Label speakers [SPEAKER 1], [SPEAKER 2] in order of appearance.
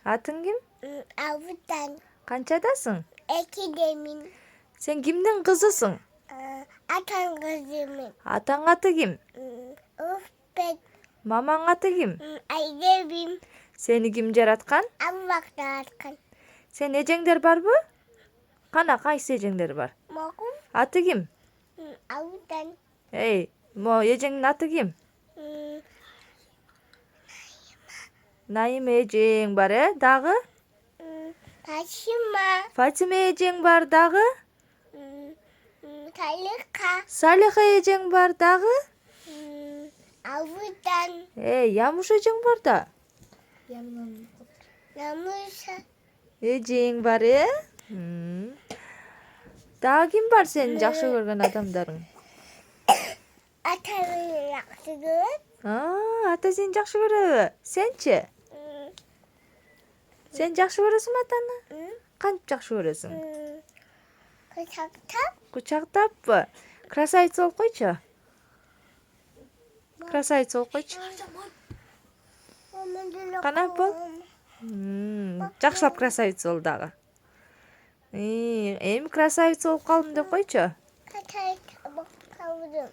[SPEAKER 1] Атың ким?
[SPEAKER 2] Аудан.
[SPEAKER 1] Канчадасың?
[SPEAKER 2] Экидемин.
[SPEAKER 1] Сен кимдин кызысың?
[SPEAKER 2] Атан кызымын.
[SPEAKER 1] Атаң аты ким?
[SPEAKER 2] Уфпет.
[SPEAKER 1] Мамаң аты ким?
[SPEAKER 2] Айдебим.
[SPEAKER 1] Сени ким жараткан?
[SPEAKER 2] Аллах аткан.
[SPEAKER 1] Сен эжеңдер барбы? Кана кайсы эжеңдер бар?
[SPEAKER 2] Могум.
[SPEAKER 1] Аты ким?
[SPEAKER 2] Аудан.
[SPEAKER 1] Эй, мо эжеңдин аты ким? Наима эжең бар, дагы?
[SPEAKER 2] Ташима.
[SPEAKER 1] Фатима эжең бар, дагы?
[SPEAKER 2] Талика.
[SPEAKER 1] Салиха эжең бар, дагы?
[SPEAKER 2] Аудан.
[SPEAKER 1] Эй, Ямуш эжең бар да?
[SPEAKER 2] Намуса.
[SPEAKER 1] Эжең бар, Дагы ким бар сенин жакшы көргөн адамдарың?
[SPEAKER 2] Атаны жакшы көрөт.
[SPEAKER 1] Ата сени жакшы көрөбү? Сенчи? Сен жакшы көрөсүңбү атаны? Кантип жакшы көрөсүң?
[SPEAKER 2] Кучактап.
[SPEAKER 1] Кучактаппы? Красавица болуп койчу. Красавица болуп койчу. Канап бол. Жакшылап красавица бол дагы. Эми красавица болуп калдым деп койчу.
[SPEAKER 2] Качайт. Калдым.